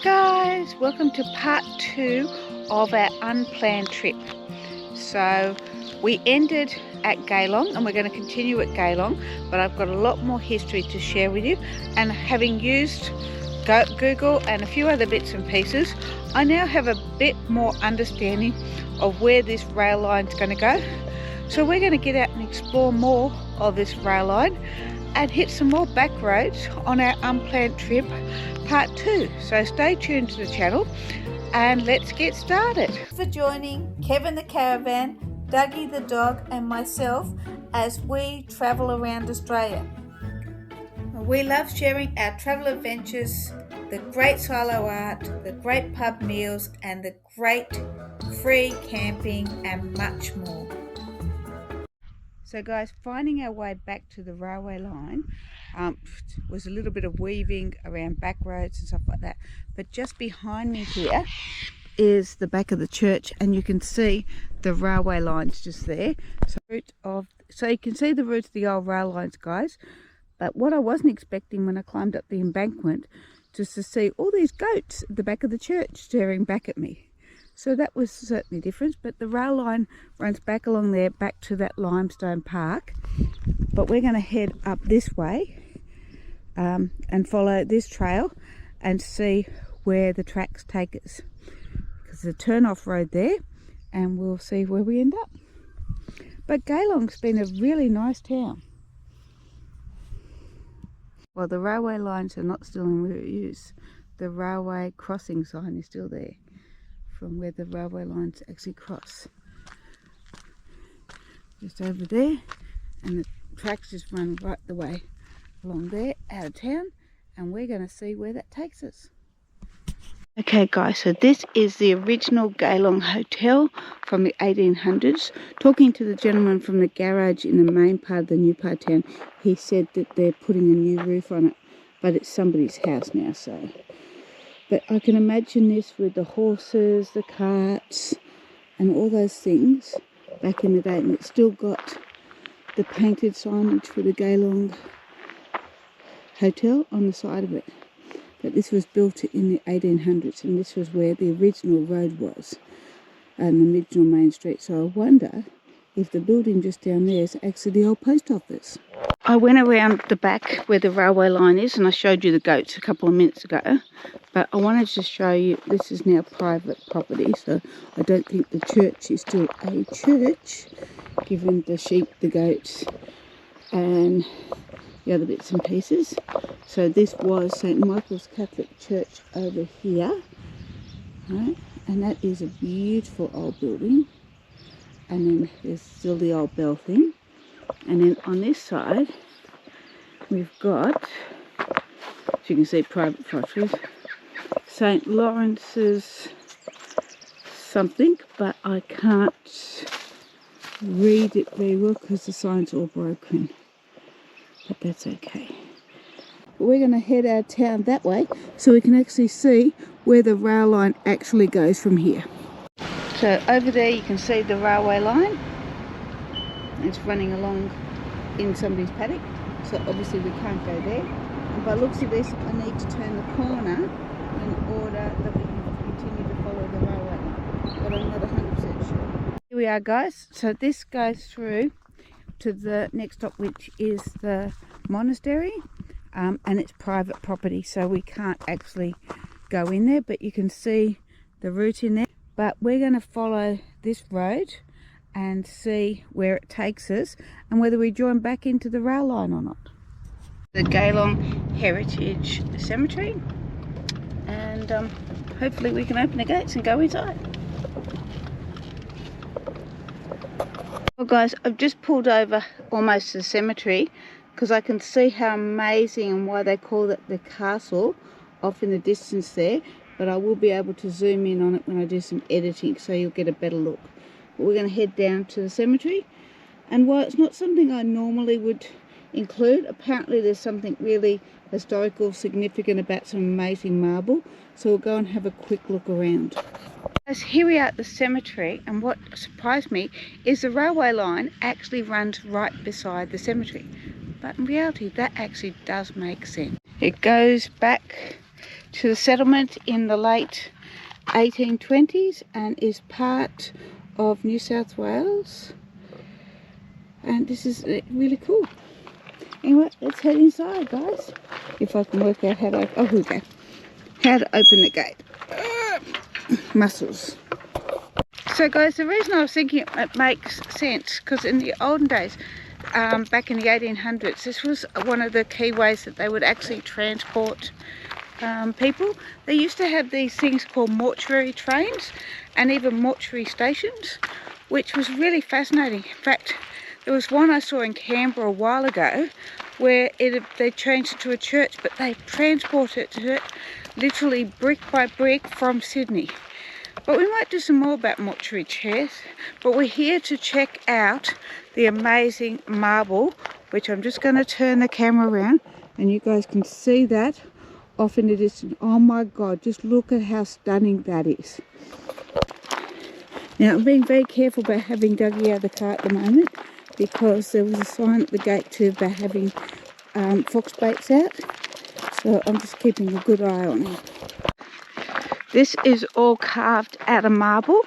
Guys, welcome to part 2 of our unplanned trip. So we ended at Galong and we're going to continue at Galong, but I've got a lot more history to share with you, and having used Google and a few other bits and pieces, I now have a bit more understanding of where this rail line is going to go. So we're going to get out and explore more of this rail line and hit some more back roads on our unplanned trip part 2. So stay tuned to the channel and let's get started. Thanks for joining Kevin the caravan, Dougie the dog and myself as we travel around Australia. We love sharing our travel adventures, the great silo art, the great pub meals and the great free camping and much more. So guys, finding our way back to the railway line was a little bit of weaving around back roads and stuff like that. But just behind me here is the back of the church, and you can see the railway lines just there. So you can see the route of the old rail lines, guys. But what I wasn't expecting when I climbed up the embankment, just to see all these goats at the back of the church staring back at me. So that was certainly different, but the rail line runs back along there, back to that limestone park. But we're going to head up this way and follow this trail and see where the tracks take us. Because there's a turn-off road there, and we'll see where we end up. But Galong's been a really nice town. Well, the railway lines are not still in use. The railway crossing sign is still there, from where the railway lines actually cross. Just over there, and the tracks just run right the way along there out of town, and we're going to see where that takes us. Okay guys, so this is the original Galong Hotel from the 1800s. Talking to the gentleman from the garage in the main part of the new part of town, he said that they're putting a new roof on it, but it's somebody's house now, so. But I can imagine this with the horses, the carts, and all those things back in the day. And it's still got the painted signage for the Galong Hotel on the side of it. But this was built in the 1800s, and this was where the original road was, and the original main street. So I wonder if the building just down there is actually the old post office. I went around the back where the railway line is, and I showed you the goats a couple of minutes ago. But I wanted to show you, this is now private property, so I don't think the church is still a church, given the sheep, the goats, and the other bits and pieces. So this was St. Michael's Catholic Church over here, right? And that is a beautiful old building. And then there's still the old bell thing. And then on this side, we've got, as you can see, private property, St. Lawrence's something, but I can't read it very well because the sign's all broken. But that's okay. We're going to head out of town that way so we can actually see where the rail line actually goes from here. So over there you can see the railway line. It's running along in somebody's paddock, so obviously we can't go there. And by the looks of this, I need to turn the corner in order that we can continue to follow the railway line, but I'm not 100% sure. Here we are guys, so this goes through to the next stop, which is the monastery, and it's private property, so we can't actually go in there, but you can see the route in there. But we're going to follow this road and see where it takes us and whether we join back into the rail line or not. The Galong Heritage Cemetery, and hopefully we can open the gates and go inside. Well guys, I've just pulled over almost to the cemetery because I can see how amazing and why they call it the castle off in the distance there. But I will be able to zoom in on it when I do some editing, so you'll get a better look. But we're going to head down to the cemetery, and while it's not something I normally would include, apparently there's something really historical, significant about some amazing marble, so we'll go and have a quick look around. As here we are at the cemetery, and what surprised me is the railway line actually runs right beside the cemetery, but in reality that actually does make sense. It goes back to the settlement in the late 1820s and is part of New South Wales. And this is really cool. Anyway, let's head inside, guys. If I can work out how to, oh, here we go. How to open the gate. Muscles. So guys, the reason I was thinking it makes sense, because in the olden days, back in the 1800s, this was one of the key ways that they would actually transport people. They used to have these things called mortuary trains and even mortuary stations, which was really fascinating. In fact, there was one I saw in Canberra a while ago where they changed it to a church, but they transported it literally brick by brick from Sydney. But we might do some more about mortuary chairs, but we're here to check out the amazing marble, which I'm just going to turn the camera around and you guys can see that off in the distance. Oh my God, just look at how stunning that is. Now, I'm being very careful about having Dougie out of the car at the moment because there was a sign at the gate about having fox baits out. So I'm just keeping a good eye on him. This is all carved out of marble,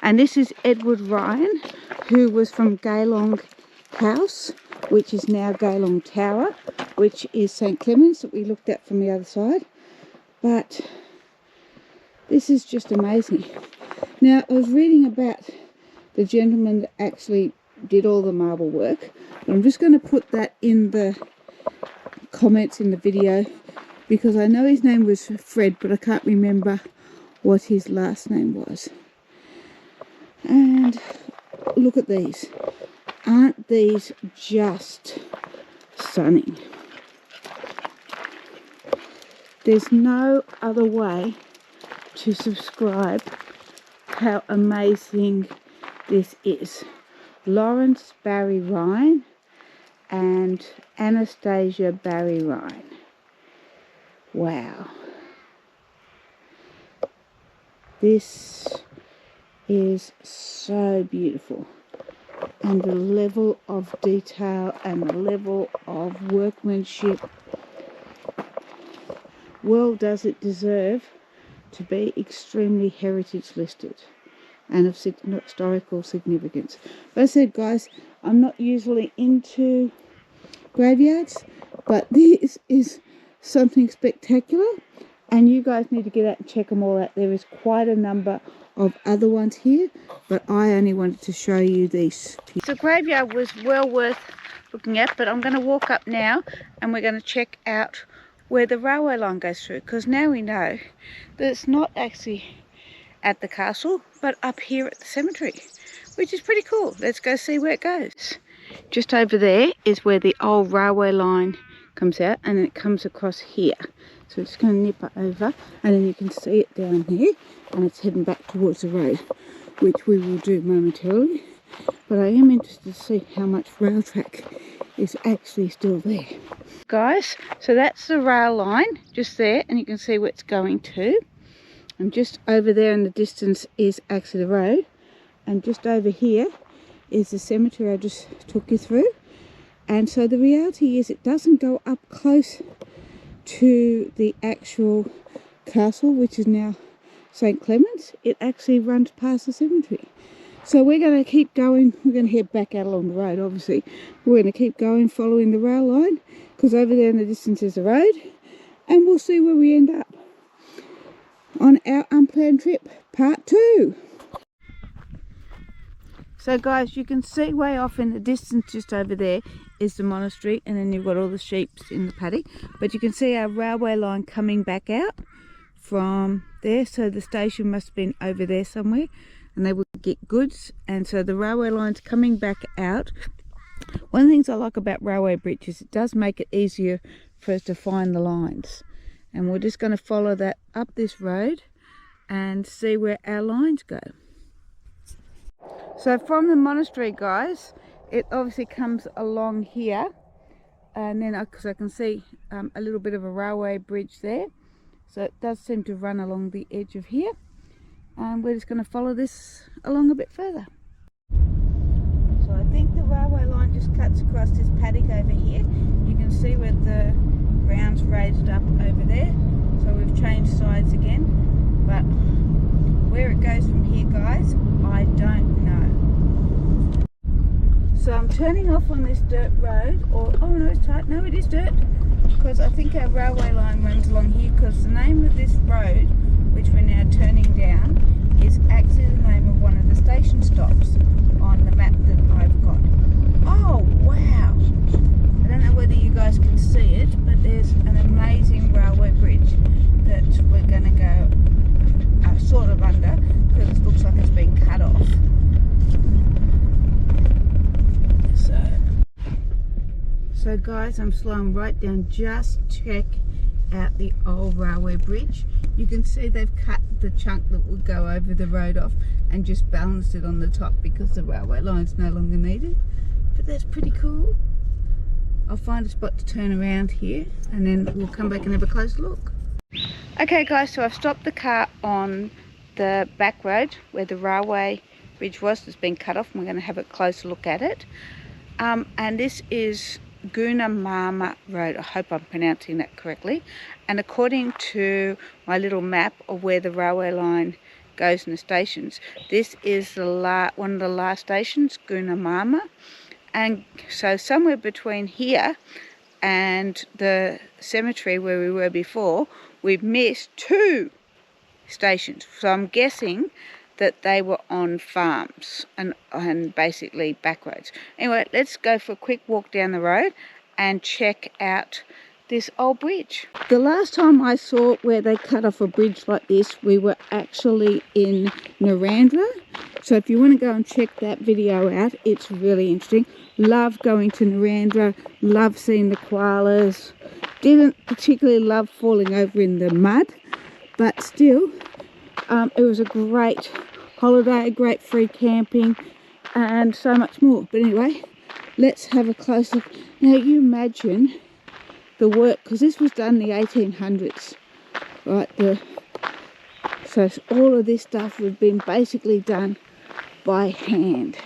and this is Edward Ryan, who was from Galong House, which is now Galong Tower, which is St. Clement's that we looked at from the other side. But this is just amazing. Now, I was reading about the gentleman that actually did all the marble work, but I'm just going to put that in the comments in the video because I know his name was Fred, but I can't remember what his last name was. And look at these. Aren't these just stunning? There's no other way to describe how amazing this is. Lawrence Barry Ryan and Anastasia Barry Ryan. Wow. This is so beautiful, and the level of detail and the level of workmanship, well does it deserve to be extremely heritage listed and of historical significance. But I said, guys, I'm not usually into graveyards, but this is something spectacular. And you guys need to get out and check them all out. There is quite a number of other ones here, but I only wanted to show you these. The graveyard was well worth looking at, but I'm going to walk up now and we're going to check out where the railway line goes through, because now we know that it's not actually at the castle, but up here at the cemetery, which is pretty cool. Let's go see where it goes. Just over there is where the old railway line comes out, and it comes across here. So it's going to nip it over, and then you can see it down here, and it's heading back towards the road, which we will do momentarily. But I am interested to see how much rail track is actually still there. Guys, so that's the rail line just there, and you can see where it's going to. And just over there in the distance is actually the road, and just over here is the cemetery I just took you through. And so the reality is it doesn't go up close to the actual castle, which is now St. Clement's. It actually runs past the cemetery. So we're going to keep going. We're going to head back out along the road, obviously. We're going to keep going following the rail line, because over there in the distance is the road, and we'll see where we end up on our unplanned trip, part 2. So guys, you can see way off in the distance just over there is the monastery, and then you've got all the sheep in the paddock. But you can see our railway line coming back out from there, so the station must have been over there somewhere, and they would get goods, and so the railway line's coming back out. One of the things I like about railway bridges, it does make it easier for us to find the lines, and we're just going to follow that up this road and see where our lines go. So from the monastery, guys, it obviously comes along here, and then because I can see a little bit of a railway bridge there, so it does seem to run along the edge of here, and we're just going to follow this along a bit further. So I think the railway line just cuts across this paddock over here. You can see where the ground's raised up over there, So we've changed sides again, but where it goes from here, guys, I don't know. So I'm turning off on this dirt road, or oh no, it's tight. No, it is dirt, because I think our railway line runs along here, because the name of this road, which we're now turning down, is actually the name of one of the station stops on the map that I've got. Oh wow! I don't know whether you guys can see it, but there's an amazing railway bridge that we're going to go sort of under, because it looks like it's been cut off. So guys, I'm slowing right down. Just check out the old railway bridge. You can see they've cut the chunk that would go over the road off and just balanced it on the top because the railway line's no longer needed. But that's pretty cool. I'll find a spot to turn around here and then we'll come back and have a close look. Okay guys, so I've stopped the car on the back road where the railway bridge was. It's been cut off and we're going to have a closer look at it. And this is Gona Mama Road. I hope I'm pronouncing that correctly. And according to my little map of where the railway line goes in the stations, this is the one of the last stations, Gona Mama. And so somewhere between here and the cemetery where we were before, we've missed 2 stations. So I'm guessing that they were on farms and basically back roads. Anyway, let's go for a quick walk down the road and check out this old bridge. The last time I saw where they cut off a bridge like this, we were actually in Narrandera. So if you want to go and check that video out, it's really interesting. Love going to Narrandera, love seeing the koalas. Didn't particularly love falling over in the mud, but still, it was a great holiday, great free camping, and so much more. But anyway, let's have a close look. Now you imagine the work, because this was done in the 1800s, right? So all of this stuff would have been basically done by hand.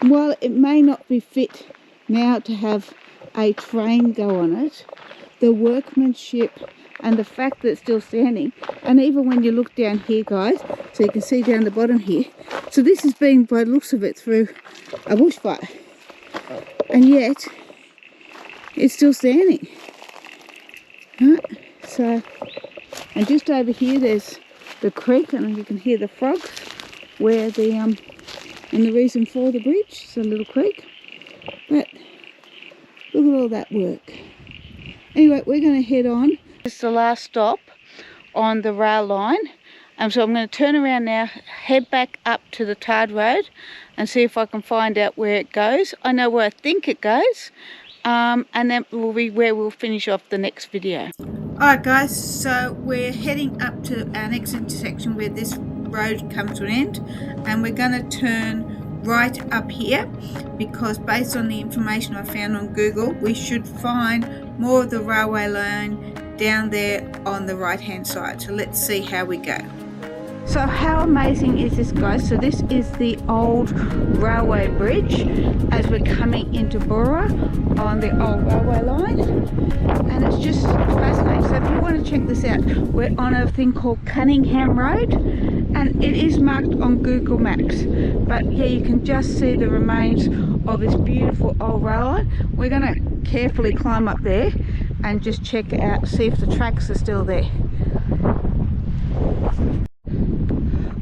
While it may not be fit now to have a train go on it, the workmanship and the fact that it's still standing, and even when you look down here, guys, so you can see down the bottom here, so this has been, by the looks of it, through a bushfire, and yet it's still standing, right? So, and just over here there's the creek, and you can hear the frogs, where the and the reason for the bridge. It's a little creek, but look at all that work. Anyway, we're going to head on. This is the last stop on the rail line, and so I'm going to turn around now, head back up to the tarred road and see if I can find out where it goes. I know where I think it goes, and then will be where we'll finish off the next video. Alright guys, so we're heading up to our next intersection where this road comes to an end, and we're going to turn right up here, because based on the information I found on Google, we should find more of the railway line down there on the right hand side. So let's see how we go. So how amazing is this, guys? So this is the old railway bridge as we're coming into Boorowa on the old railway line, and it's just fascinating. So if you want to check this out, we're on a thing called Cunningham Road, and it is marked on Google Maps, but yeah, you can just see the remains of this beautiful old rail line. We're going to carefully climb up there and just check it out, see if the tracks are still there.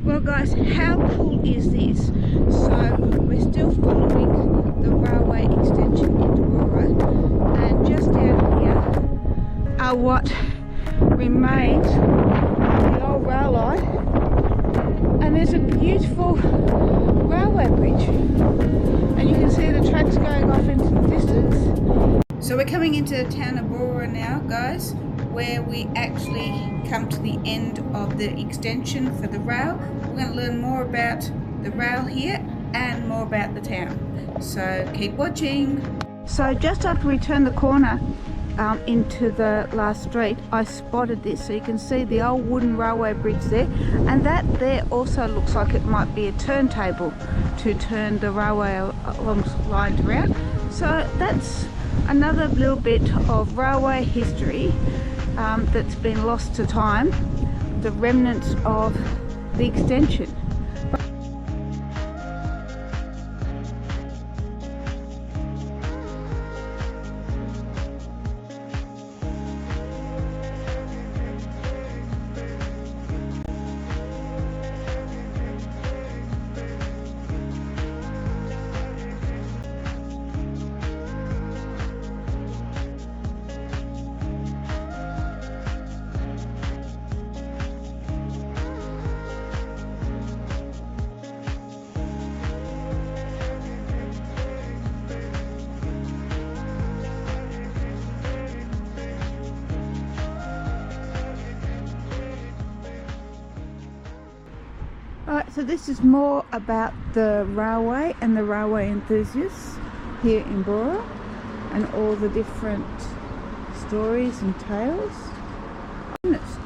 Well guys, how cool is this? So we're still following the railway extension into Boorowa, and just down here are what remains of the old rail line, and there's a beautiful railway bridge, and you can see the tracks going off into the distance. So we're coming into the town of Boorowa now, guys, where we actually come to the end of the extension for the rail. We're going to learn more about the rail here and more about the town. So keep watching. So just after we turn the corner into the last street, I spotted this. So you can see the old wooden railway bridge there, and that there also looks like it might be a turntable to turn the railway along lines around. So that's another little bit of railway history that's been lost to time, the remnants of the extension. Alright, so this is more about the railway and the railway enthusiasts here in Boorowa and all the different stories and tales.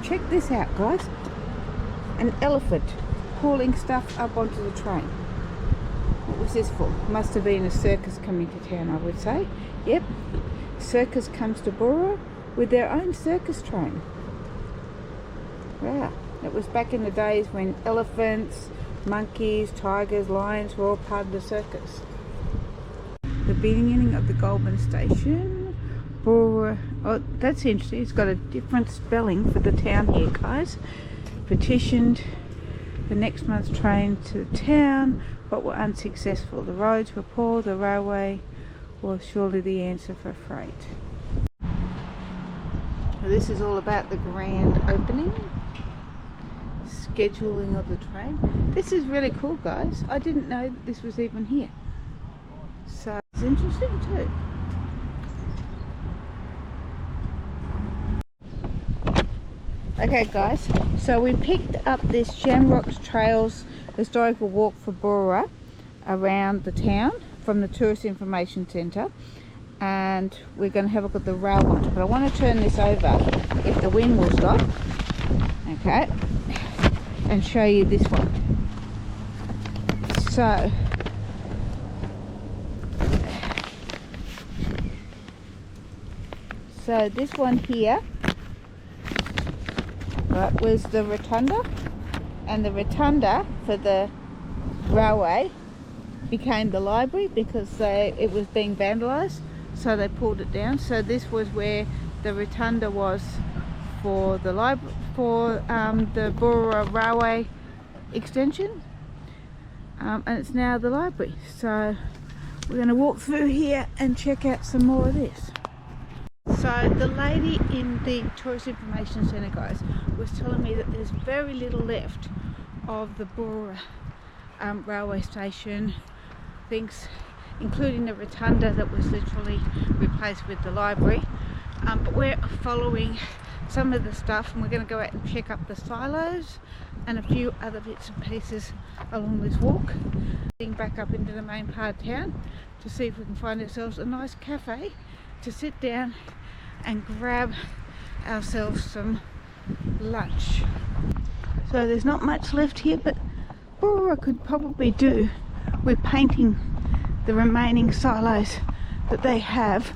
Check this out, guys. An elephant hauling stuff up onto the train. What was this for? Must have been a circus coming to town, I would say. Yep, circus comes to Boorowa with their own circus train. Wow. It was back in the days when elephants, monkeys, tigers, lions were all part of the circus. The beginning of the Goulburn station. Boorowa. Oh, that's interesting. It's got a different spelling for the town here, guys. Petitioned the next month's train to the town, but were unsuccessful. The roads were poor. The railway was surely the answer for freight. So this is all about the grand opening. Scheduling of the train. This is really cool, guys. I didn't know that this was even here, so it's interesting too. Okay guys, so we picked up this Shamrocks Trails historical walk for Boorowa around the town from the Tourist Information Centre, and we're going to have a look at the rail one, but I want to turn this over if the wind will stop. Okay, and show you this one. So this one here, right, was the rotunda, and the rotunda for the railway became the library because it was being vandalised, so they pulled it down. So this was where the rotunda was for the library, for the Boorowa railway extension, and it's now the library. So we're going to walk through here and check out some more of this. So the lady in the Tourist Information Centre, guys, was telling me that there's very little left of the Boorowa railway station, things including the rotunda that was literally replaced with the library, but we're following some of the stuff, and we're going to go out and check up the silos and a few other bits and pieces along this walk, getting back up into the main part of town to see if we can find ourselves a nice cafe to sit down and grab ourselves some lunch. So there's not much left here, but Boorowa could probably do with painting the remaining silos that they have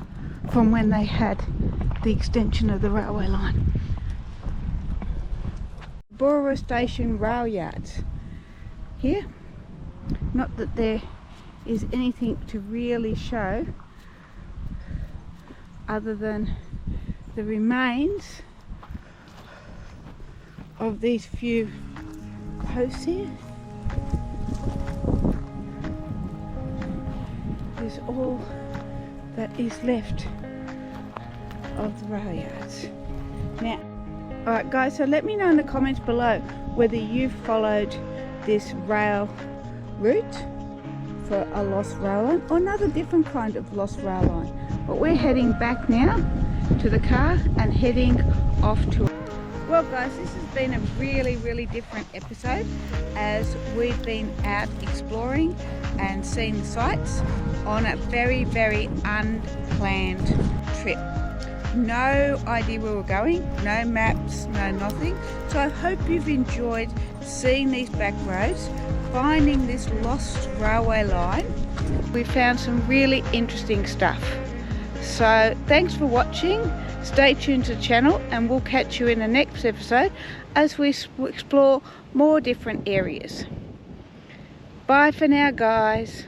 from when they had the extension of the railway line. Boorowa Station rail yards here. Not that there is anything to really show other than the remains of these few posts here. Is all that is left of the rail yards. Now, alright guys, so let me know in the comments below whether you've followed this rail route for a lost rail line or another different kind of lost rail line. But we're heading back now to the car and heading off to. Well guys, this has been a really different episode as we've been out exploring and seeing the sights on a very unplanned trip. No idea where we're going, no maps, no nothing. So I hope you've enjoyed seeing these back roads, finding this lost railway line. We found some really interesting stuff. So thanks for watching. Stay tuned to the channel and we'll catch you in the next episode as we explore more different areas. Bye for now, guys.